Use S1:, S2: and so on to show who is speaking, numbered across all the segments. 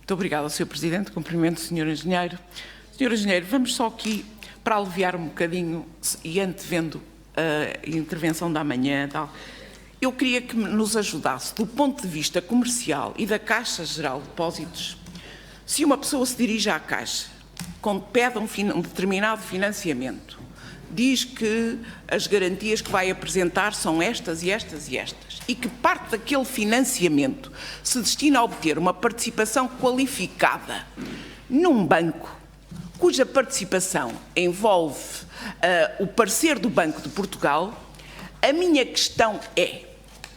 S1: Muito obrigada, Sr. Presidente. Cumprimento o Sr. Engenheiro. Sr. Engenheiro, vamos só aqui para aliviar um bocadinho e antevendo a intervenção da manhã. Eu queria que nos ajudasse, do ponto de vista comercial e da Caixa Geral de Depósitos, se uma pessoa se dirige à Caixa, pede um determinado financiamento, diz que as garantias que vai apresentar são estas e estas e estas, e que parte daquele financiamento se destina a obter uma participação qualificada num banco, cuja participação envolve o parecer do Banco de Portugal, a minha questão é: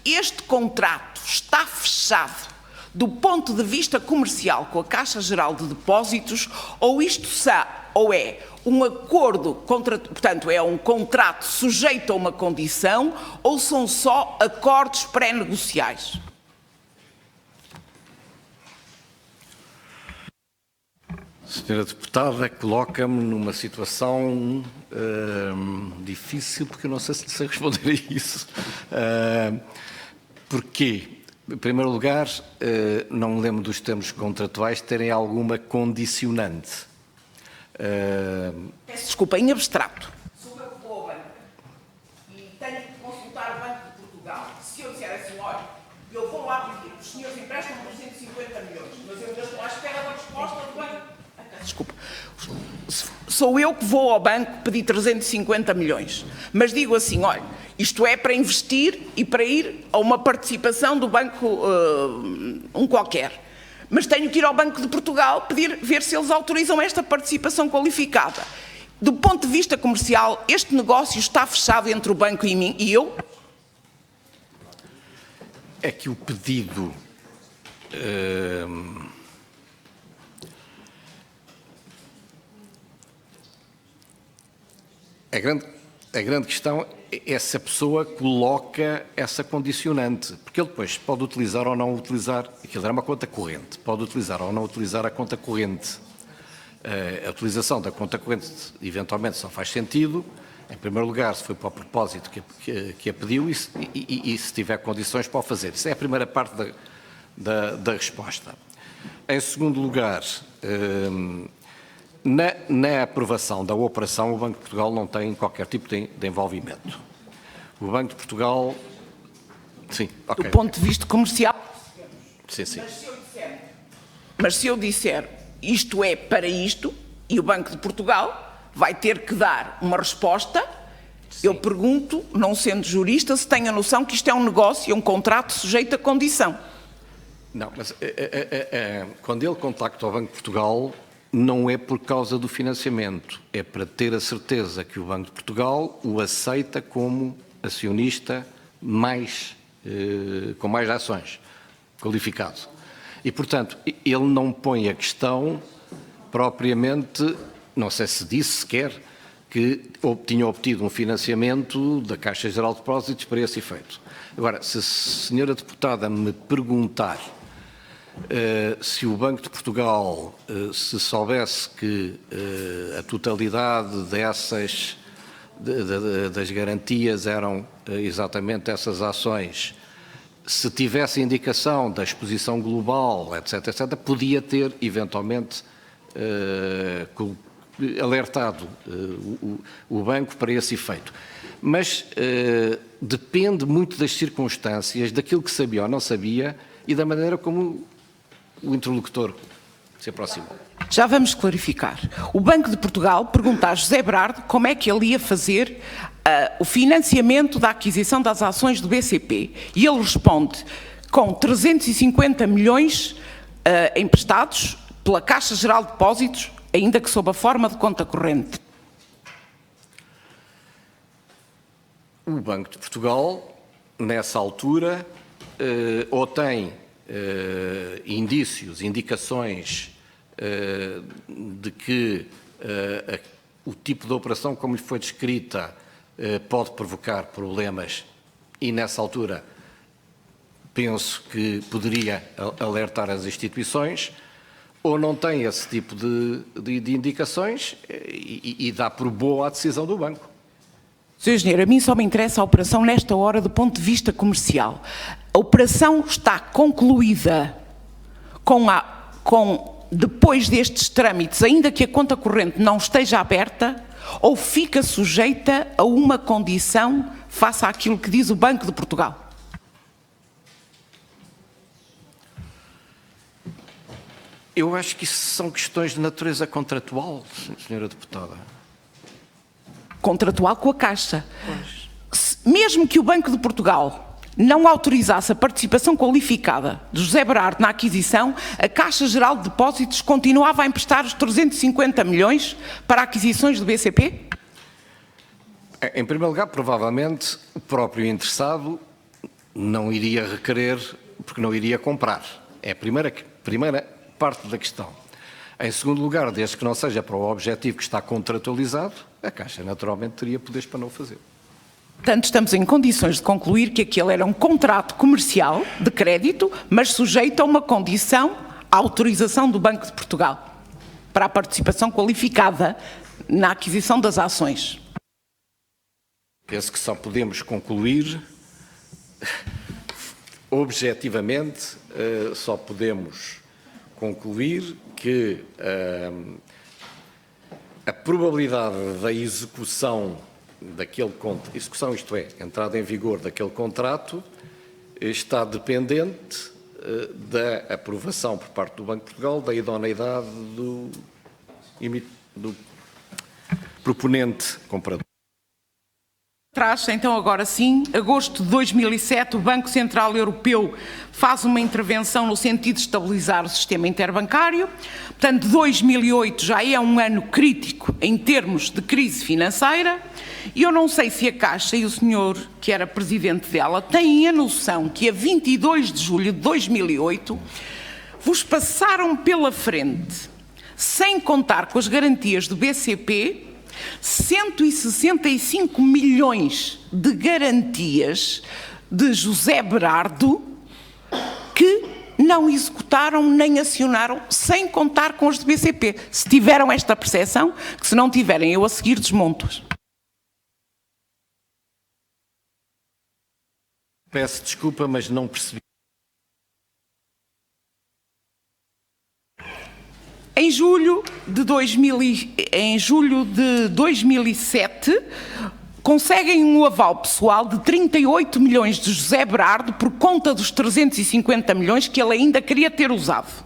S1: este contrato está fechado do ponto de vista comercial com a Caixa Geral de Depósitos, ou é um acordo, portanto, é um contrato sujeito a uma condição, ou são só acordos pré-negociais?
S2: Senhora Deputada, coloca-me numa situação difícil, porque eu não sei se sei responder a isso. Porquê? Em primeiro lugar, não me lembro dos termos contratuais terem alguma condicionante.
S1: Peço desculpa, em abstrato. Sou eu que vou ao banco e tenho que consultar o Banco de Portugal. Se eu disser assim, olha, eu vou lá pedir, os senhores emprestam 250 milhões, mas eu ainda estou à espera da resposta do banco. Desculpa. Sou eu que vou ao banco pedir 350 milhões, mas digo assim, olha, isto é para investir e para ir a uma participação do banco, um qualquer. Mas tenho que ir ao Banco de Portugal ver se eles autorizam esta participação qualificada. Do ponto de vista comercial, este negócio está fechado entre o banco e mim e eu?
S2: É que o pedido... A grande questão é se a pessoa coloca essa condicionante, porque ele depois pode utilizar ou não utilizar, aquilo era uma conta corrente, pode utilizar ou não utilizar a conta corrente. A utilização da conta corrente eventualmente só faz sentido, em primeiro lugar, se foi para o propósito que a pediu e se tiver condições para o fazer. Isso é a primeira parte da resposta. Em segundo lugar, na aprovação da operação, o Banco de Portugal não tem qualquer tipo de envolvimento. O Banco de Portugal... Sim, ok.
S1: Do ponto de vista comercial...
S2: Sim, sim.
S1: Mas se eu disser isto é para isto, e o Banco de Portugal vai ter que dar uma resposta, sim. Eu pergunto, não sendo jurista, se tem a noção que isto é um negócio, é um contrato sujeito a condição.
S2: Não, mas quando ele contacta o Banco de Portugal... não é por causa do financiamento, é para ter a certeza que o Banco de Portugal o aceita como acionista com mais ações, qualificado. E, portanto, ele não põe a questão propriamente, não sei se disse sequer, que tinha obtido um financiamento da Caixa Geral de Depósitos para esse efeito. Agora, se a senhora deputada me perguntar se o Banco de Portugal, se soubesse que a totalidade das garantias eram exatamente essas ações, se tivesse indicação da exposição global, etc., etc., podia ter, eventualmente, alertado o banco para esse efeito. Mas depende muito das circunstâncias, daquilo que sabia ou não sabia e da maneira como o interlocutor se aproximou.
S1: Já vamos clarificar. O Banco de Portugal pergunta a José Berardo como é que ele ia fazer o financiamento da aquisição das ações do BCP. E ele responde com 350 milhões emprestados pela Caixa Geral de Depósitos, ainda que sob a forma de conta corrente.
S2: O Banco de Portugal, nessa altura, ou tem indícios, indicações de que o tipo de operação, como lhe foi descrita, pode provocar problemas e, nessa altura, penso que poderia alertar as instituições, ou não tem esse tipo de indicações e dá por boa a decisão do banco.
S1: Sr. Engenheiro, a mim só me interessa a operação nesta hora do ponto de vista comercial. A operação está concluída com a depois destes trâmites, ainda que a conta corrente não esteja aberta, ou fica sujeita a uma condição face àquilo que diz o Banco de Portugal?
S2: Eu acho que isso são questões de natureza contratual, senhora deputada.
S1: Contratual com a Caixa. Mesmo que o Banco de Portugal não autorizasse a participação qualificada de José Berardo na aquisição, a Caixa Geral de Depósitos continuava a emprestar os 350 milhões para aquisições do BCP?
S2: Em primeiro lugar, provavelmente, o próprio interessado não iria requerer, porque não iria comprar. É a primeira parte da questão. Em segundo lugar, desde que não seja para o objetivo que está contratualizado, a Caixa naturalmente teria poderes para não o fazer.
S1: Portanto, estamos em condições de concluir que aquele era um contrato comercial de crédito, mas sujeito a uma condição, a autorização do Banco de Portugal para a participação qualificada na aquisição das ações.
S2: Penso que só podemos concluir, objetivamente, só podemos concluir que a probabilidade da execução daquele contrato, execução, isto é, entrada em vigor daquele contrato, está dependente da aprovação por parte do Banco de Portugal da idoneidade do proponente comprador.
S1: Traz, então, agora sim, agosto de 2007, o Banco Central Europeu faz uma intervenção no sentido de estabilizar o sistema interbancário. Portanto, 2008 já é um ano crítico em termos de crise financeira. E eu não sei se a Caixa e o senhor, que era presidente dela, têm a noção que a 22 de julho de 2008 vos passaram pela frente, sem contar com as garantias do BCP, 165 milhões de garantias de José Berardo que não executaram nem acionaram, sem contar com os do BCP. Se tiveram esta percepção, que se não tiverem, eu a seguir desmonto-as.
S2: Peço desculpa, mas não percebi.
S1: Em julho de 2007, conseguem um aval pessoal de 38 milhões de José Berardo por conta dos 350 milhões que ele ainda queria ter usado.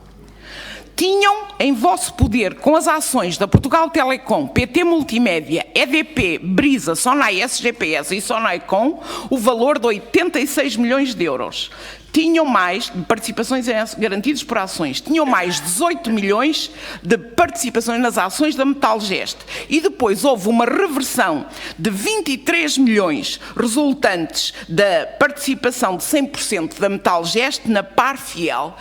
S1: Tinham em vosso poder, com as ações da Portugal Telecom, PT Multimédia, EDP, Brisa, Sonai SGPS e Sonaicom, o valor de 86 milhões de euros. Tinham mais de participações garantidas por ações, tinham mais 18 milhões de participações nas ações da Metalgest. E depois houve uma reversão de 23 milhões resultantes da participação de 100% da Metalgest na Parfiel,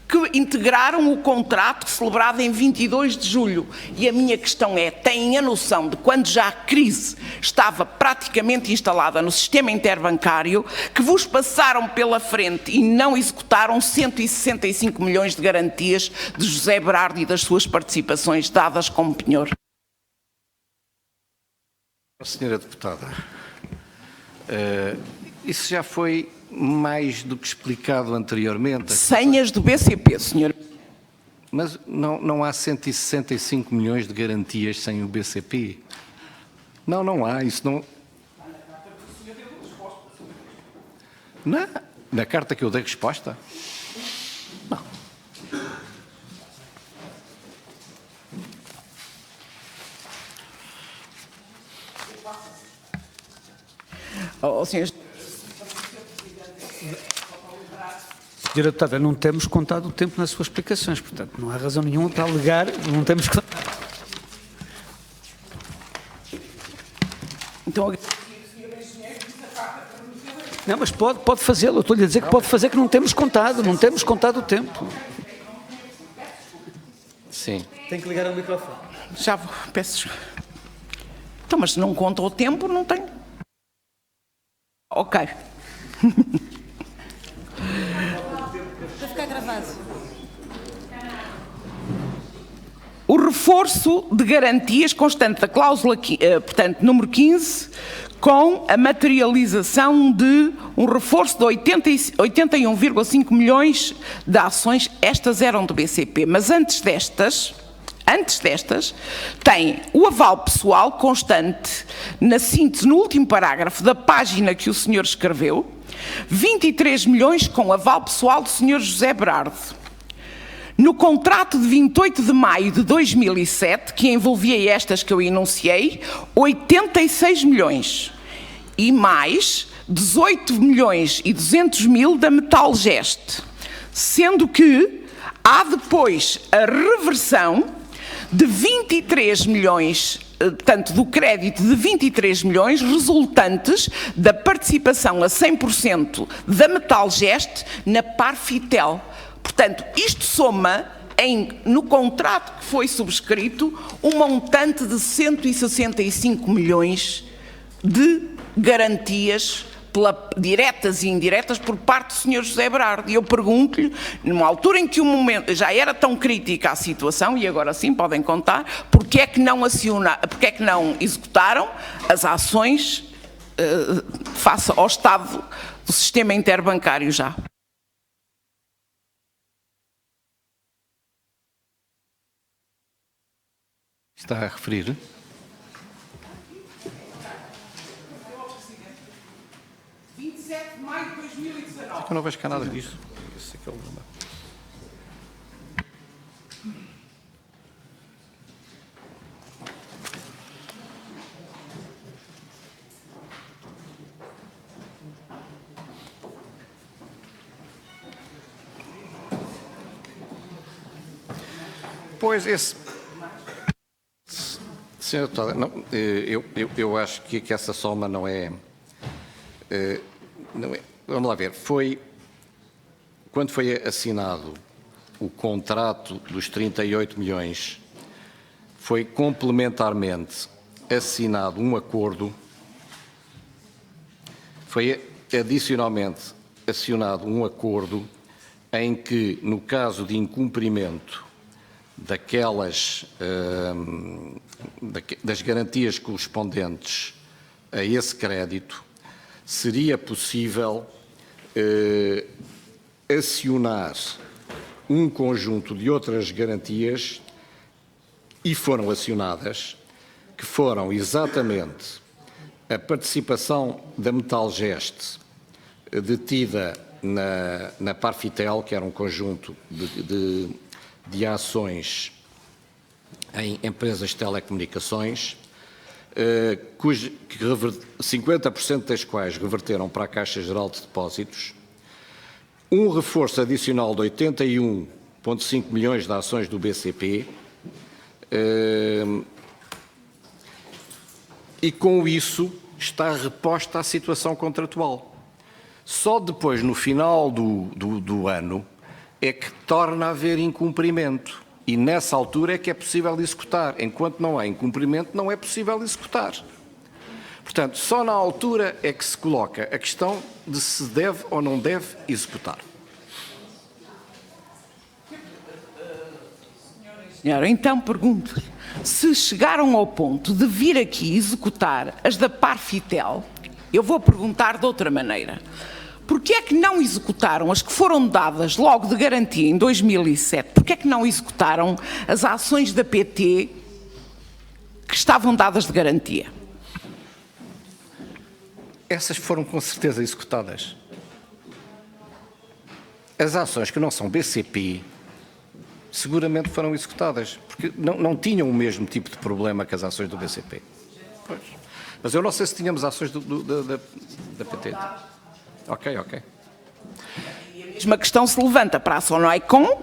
S1: que integraram o contrato celebrado em 22 de julho. E a minha questão é, têm a noção de quando já a crise estava praticamente instalada no sistema interbancário, que vos passaram pela frente e não executaram 165 milhões de garantias de José Berardo e das suas participações dadas como penhor?
S2: Senhora deputada, isso já foi mais do que explicado anteriormente.
S1: Senhas do BCP, senhor.
S2: Mas não há 165 milhões de garantias sem o BCP? Não há, isso não... Na carta que eu dei resposta? Não.
S1: Senhor...
S3: Senhora Deputada, não temos contado o tempo nas suas explicações, portanto, não há razão nenhuma para alegar, não temos que...
S1: Então...
S3: Não, mas pode fazê-lo, eu estou-lhe a dizer que pode fazer, que não temos contado o tempo.
S2: Sim.
S3: Tem que ligar ao microfone.
S1: Já vou, peço... Então, mas se não conta o tempo, não tem... Ok.
S4: Para ficar gravado.
S1: O reforço de garantias constante da cláusula, portanto, número 15, com a materialização de um reforço de 81,5 milhões de ações. Estas eram do BCP, mas antes destas, tem o aval pessoal constante, na síntese, no último parágrafo da página que o senhor escreveu, 23 milhões com aval pessoal do senhor José Berardo. No contrato de 28 de maio de 2007, que envolvia estas que eu enunciei, 86 milhões. E mais 18 milhões e 200 mil da Metalgest. Sendo que há depois a reversão de 23 milhões, portanto, do crédito de 23 milhões resultantes da participação a 100% da Metalgest na Parfitel. Portanto, isto soma, no contrato que foi subscrito, um montante de 165 milhões de garantias diretas e indiretas por parte do Sr. José Berardo. E eu pergunto-lhe, numa altura em que o momento já era tão crítica a situação, e agora sim podem contar, porque é que não executaram as ações face ao estado do sistema interbancário já?
S2: Está a referir? Eu não vejo cá nada disso. Esse é que é o problema. Pois, Senhor Deputado, não, eu acho que essa soma não é... Vamos lá ver, quando foi assinado o contrato dos 38 milhões, foi complementarmente assinado um acordo, foi adicionalmente assinado um acordo em que, no caso de incumprimento das garantias correspondentes a esse crédito, seria possível acionar um conjunto de outras garantias, e foram acionadas, que foram exatamente a participação da Metalgest detida na Parfitel, que era um conjunto de ações em empresas de telecomunicações, 50% das quais reverteram para a Caixa Geral de Depósitos, um reforço adicional de 81,5 milhões de ações do BCP, e com isso está reposta a situação contratual. Só depois, no final do ano, é que torna a haver incumprimento. E nessa altura é que é possível executar. Enquanto não há incumprimento, não é possível executar. Portanto, só na altura é que se coloca a questão de se deve ou não deve executar.
S1: Senhora, então pergunto-lhe, se chegaram ao ponto de vir aqui executar as da Parfitel, eu vou perguntar de outra maneira. Porquê é que não executaram as que foram dadas logo de garantia em 2007? Porquê é que não executaram as ações da PT que estavam dadas de garantia?
S2: Essas foram com certeza executadas. As ações que não são BCP seguramente foram executadas, porque não tinham o mesmo tipo de problema que as ações do BCP. Pois. Mas eu não sei se tínhamos ações da PT. Ok.
S1: E a mesma questão se levanta para a Sonoicon,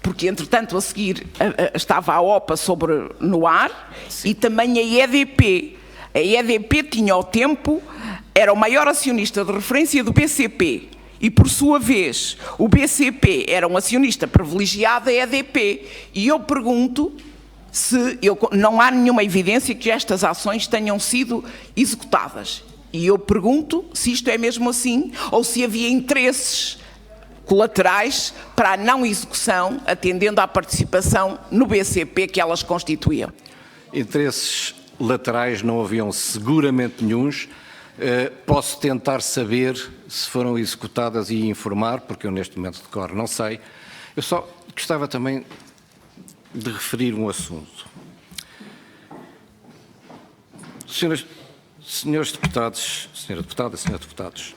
S1: porque entretanto a seguir estava a OPA no ar, e também a EDP. A EDP tinha ao tempo, era o maior acionista de referência do BCP, e por sua vez o BCP era um acionista privilegiado da EDP. E eu pergunto se não há nenhuma evidência que estas ações tenham sido executadas. E eu pergunto se isto é mesmo assim, ou se havia interesses colaterais para a não execução, atendendo à participação no BCP que elas constituíam.
S2: Interesses laterais não haviam seguramente nenhuns, Posso tentar saber se foram executadas e informar, porque eu neste momento de cor não sei. Eu só gostava também de referir um assunto. Senhores deputados, senhora deputada, senhores deputados,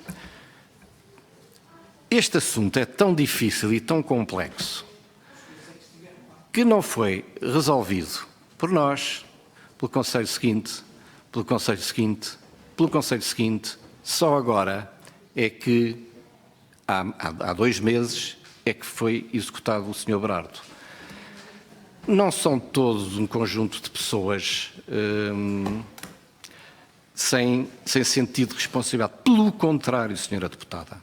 S2: este assunto é tão difícil e tão complexo que não foi resolvido por nós, pelo Conselho seguinte, pelo Conselho seguinte, pelo Conselho seguinte. Só agora é que, há 2 meses, é que foi executado o Sr. Berardo. Não são todos um conjunto de pessoas sem sentido de responsabilidade. Pelo contrário, senhora deputada,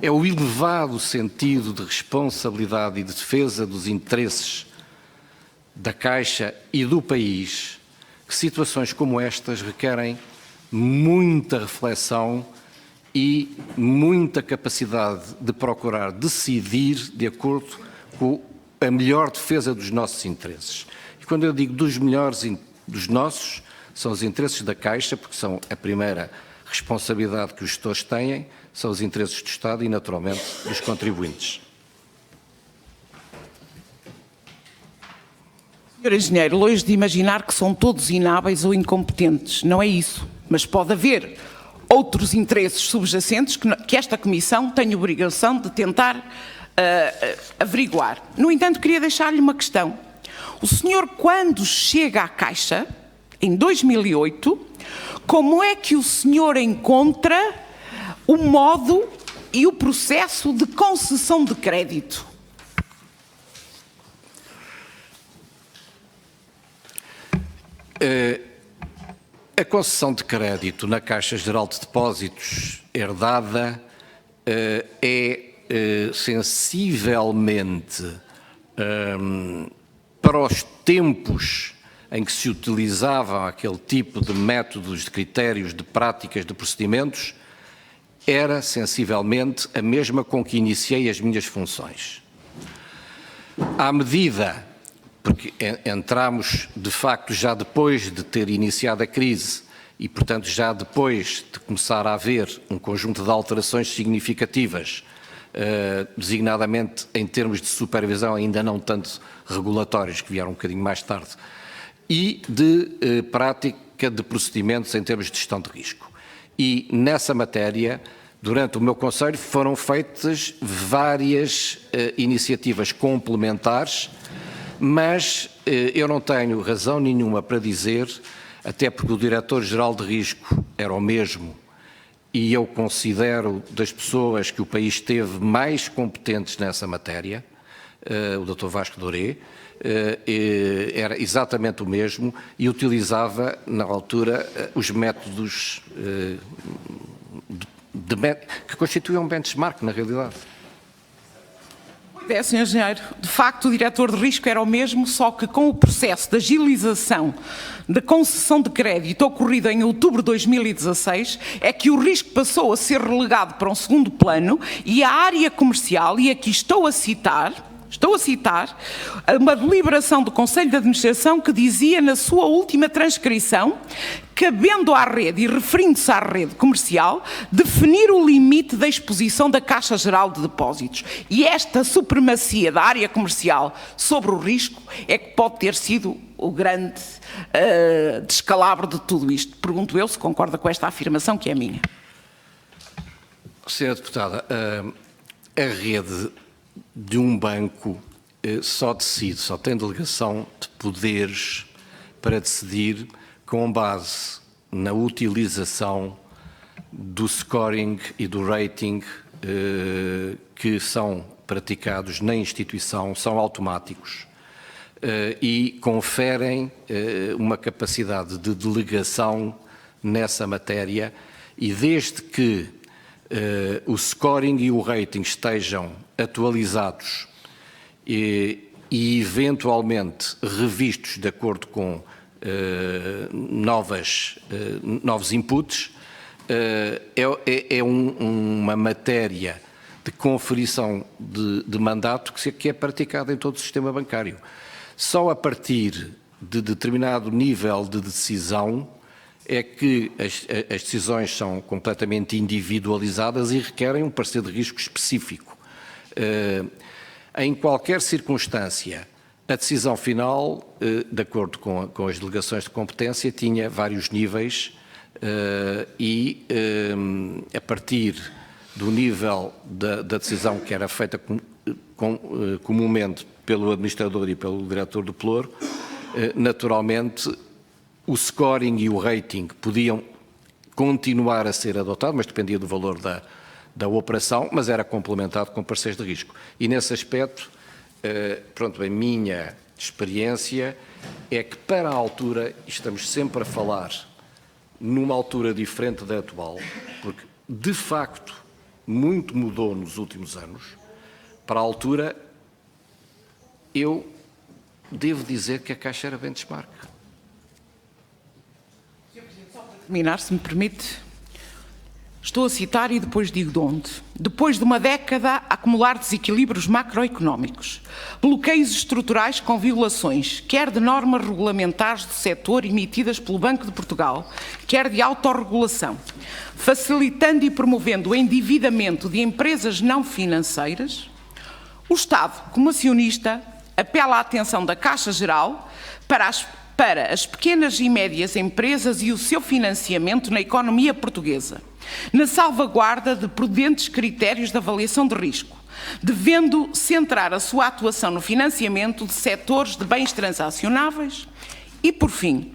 S2: é o elevado sentido de responsabilidade e de defesa dos interesses da Caixa e do país que situações como estas requerem muita reflexão e muita capacidade de procurar decidir de acordo com a melhor defesa dos nossos interesses. E quando eu digo dos melhores, dos nossos, são os interesses da Caixa, porque são a primeira responsabilidade que os gestores têm, são os interesses do Estado e, naturalmente, dos contribuintes.
S1: Senhor Engenheiro, longe de imaginar que são todos inábeis ou incompetentes, não é isso. Mas pode haver outros interesses subjacentes que esta Comissão tem a obrigação de tentar averiguar. No entanto, queria deixar-lhe uma questão. O senhor, quando chega à Caixa, em 2008, como é que o senhor encontra o modo e o processo de concessão de crédito?
S2: A concessão de crédito na Caixa Geral de Depósitos herdada é sensivelmente para os tempos em que se utilizavam aquele tipo de métodos, de critérios, de práticas, de procedimentos, era sensivelmente a mesma com que iniciei as minhas funções. À medida, porque entramos de facto já depois de ter iniciado a crise e, portanto, já depois de começar a haver um conjunto de alterações significativas, designadamente em termos de supervisão, ainda não tanto regulatórios, que vieram um bocadinho mais tarde, e de prática de procedimentos em termos de gestão de risco. E nessa matéria, durante o meu Conselho, foram feitas várias iniciativas complementares, mas eu não tenho razão nenhuma para dizer, até porque o Diretor-Geral de Risco era o mesmo, e eu considero das pessoas que o país teve mais competentes nessa matéria, o Dr. Vasco Doré, era exatamente o mesmo e utilizava, na altura, os métodos que constituíam um benchmark, na realidade.
S1: É, Sr. Engenheiro, de facto o diretor de risco era o mesmo, só que com o processo de agilização da concessão de crédito ocorrido em outubro de 2016, é que o risco passou a ser relegado para um segundo plano e a área comercial, e aqui estou a citar uma deliberação do Conselho de Administração que dizia na sua última transcrição, cabendo à rede e referindo-se à rede comercial, definir o limite da exposição da Caixa Geral de Depósitos. E esta supremacia da área comercial sobre o risco é que pode ter sido o grande descalabro de tudo isto. Pergunto eu se concorda com esta afirmação, que é minha.
S2: Senhora Deputada, a rede de um banco só decide, só tem delegação de poderes para decidir com base na utilização do scoring e do rating que são praticados na instituição, são automáticos e conferem uma capacidade de delegação nessa matéria, e desde que o scoring e o rating estejam atualizados e eventualmente revistos de acordo com novos inputs, é uma matéria de conferição de mandato que é praticada em todo o sistema bancário. Só a partir de determinado nível de decisão é que as decisões são completamente individualizadas e requerem um parecer de risco específico. Em qualquer circunstância, a decisão final, de acordo com as delegações de competência, tinha vários níveis e, a partir do nível da decisão que era feita comumente pelo administrador e pelo diretor do Pelouro, naturalmente o scoring e o rating podiam continuar a ser adotados, mas dependia do valor da operação, mas era complementado com parceiros de risco. E nesse aspecto, pronto, a minha experiência é que para a altura, estamos sempre a falar numa altura diferente da atual, porque de facto muito mudou nos últimos anos. Para a altura, eu devo dizer que a Caixa era benchmark.
S1: Terminar, se me permite. Estou a citar e depois digo de onde. Depois de uma década a acumular desequilíbrios macroeconómicos, bloqueios estruturais com violações, quer de normas regulamentares do setor emitidas pelo Banco de Portugal, quer de autorregulação, facilitando e promovendo o endividamento de empresas não financeiras, o Estado, como acionista, apela a atenção da Caixa Geral para as pequenas e médias empresas e o seu financiamento na economia portuguesa, na salvaguarda de prudentes critérios de avaliação de risco, devendo centrar a sua atuação no financiamento de setores de bens transacionáveis e, por fim,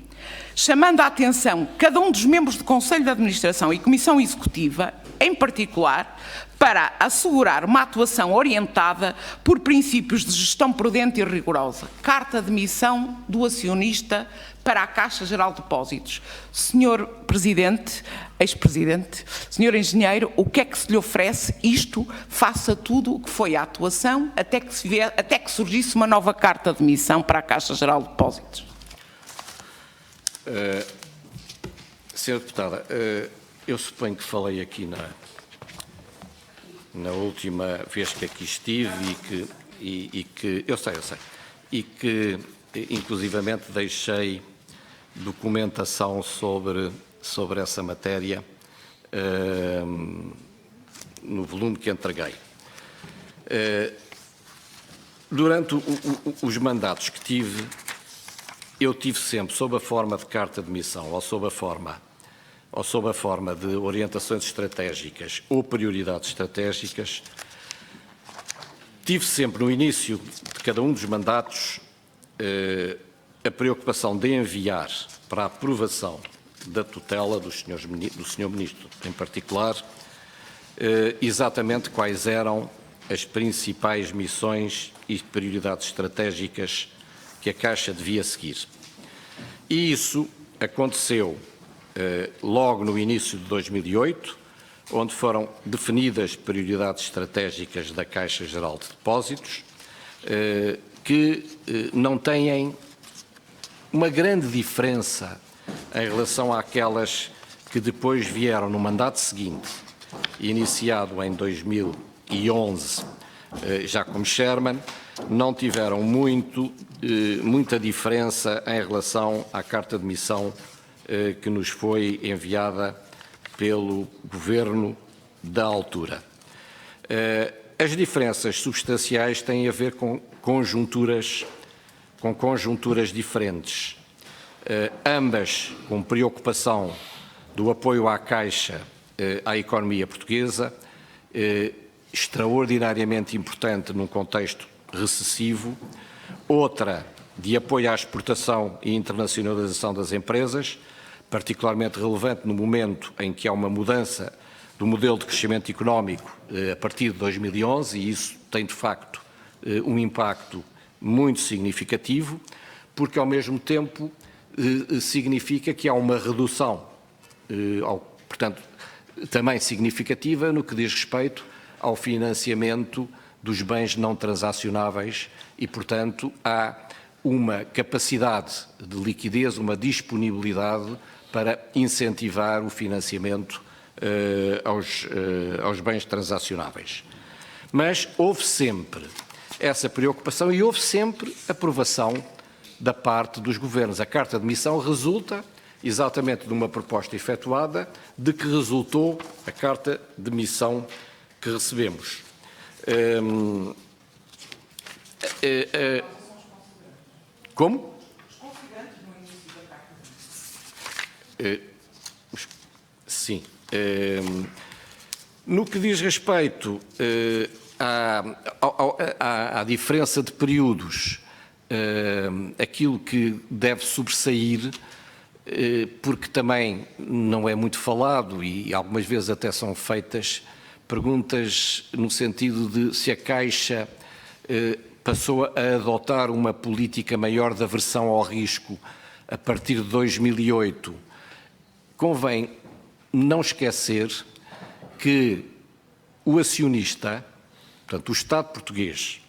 S1: chamando a atenção cada um dos membros do Conselho de Administração e Comissão Executiva, em particular, para assegurar uma atuação orientada por princípios de gestão prudente e rigorosa. Carta de missão do acionista para a Caixa Geral de Depósitos. Senhor Presidente, ex-Presidente, Senhor Engenheiro, o que é que se lhe oferece? Isto faça tudo o que foi a atuação até que surgisse uma nova carta de missão para a Caixa Geral de Depósitos.
S2: Senhora Deputada, eu suponho que falei aqui na última vez que aqui estive e que eu sei, e que inclusivamente deixei documentação sobre essa matéria no volume que entreguei. Durante os mandatos que tive, eu tive sempre, sob a forma de carta de missão ou sob a forma de orientações estratégicas ou prioridades estratégicas, tive sempre no início de cada um dos mandatos a preocupação de enviar para a aprovação da tutela do Sr. Ministro, em particular, exatamente quais eram as principais missões e prioridades estratégicas que a Caixa devia seguir. E isso aconteceu logo no início de 2008, onde foram definidas prioridades estratégicas da Caixa Geral de Depósitos, que não têm uma grande diferença em relação àquelas que depois vieram no mandato seguinte, iniciado em 2011, já como Chairman, não tiveram muita diferença em relação à carta de missão que nos foi enviada pelo Governo da altura. As diferenças substanciais têm a ver com conjunturas diferentes, ambas com preocupação do apoio à Caixa, à economia portuguesa, extraordinariamente importante num contexto recessivo, outra de apoio à exportação e internacionalização das empresas, particularmente relevante no momento em que há uma mudança do modelo de crescimento económico a partir de 2011, e isso tem, de facto, um impacto muito significativo, porque, ao mesmo tempo, significa que há uma redução, portanto, também significativa no que diz respeito ao financiamento dos bens não transacionáveis e, portanto, há uma capacidade de liquidez, uma disponibilidade para incentivar o financiamento aos bens transacionáveis. Mas houve sempre essa preocupação e houve sempre aprovação da parte dos governos. A Carta de Missão resulta exatamente de uma proposta efetuada, de que resultou a carta de missão que recebemos. Como? Sim. No que diz respeito à diferença de períodos, aquilo que deve sobressair, porque também não é muito falado e algumas vezes até são feitas perguntas no sentido de se a Caixa passou a adotar uma política maior de aversão ao risco a partir de 2008. Convém não esquecer que o acionista, portanto, o Estado português,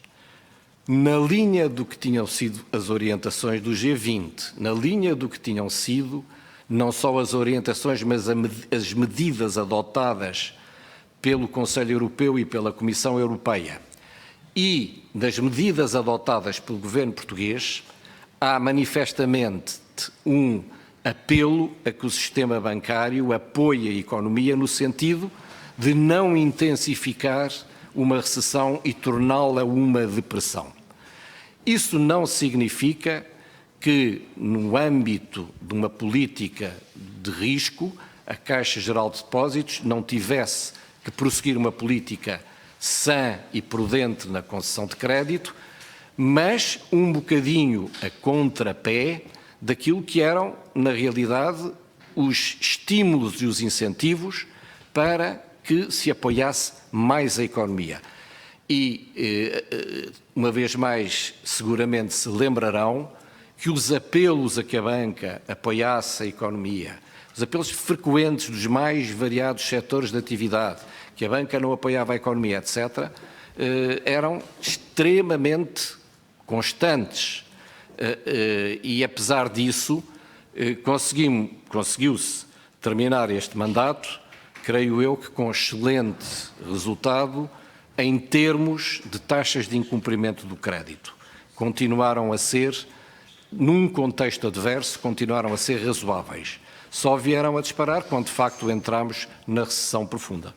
S2: na linha do que tinham sido as orientações do G20, na linha do que tinham sido não só as orientações, mas as medidas adotadas pelo Conselho Europeu e pela Comissão Europeia, e das medidas adotadas pelo governo português, há manifestamente um apelo a que o sistema bancário apoie a economia no sentido de não intensificar uma recessão e torná-la uma depressão. Isso não significa que, no âmbito de uma política de risco, a Caixa Geral de Depósitos não tivesse que prosseguir uma política sã e prudente na concessão de crédito, mas um bocadinho a contrapé daquilo que eram, na realidade, os estímulos e os incentivos para que se apoiasse mais a economia. E, uma vez mais, seguramente se lembrarão que os apelos a que a banca apoiasse a economia, os apelos frequentes dos mais variados setores de atividade, que a banca não apoiava a economia, etc., eram extremamente constantes. E, apesar disso, conseguiu-se terminar este mandato, creio eu que com excelente resultado em termos de taxas de incumprimento do crédito. Continuaram a ser, num contexto adverso, continuaram a ser razoáveis. Só vieram a disparar quando, de facto, entramos na recessão profunda.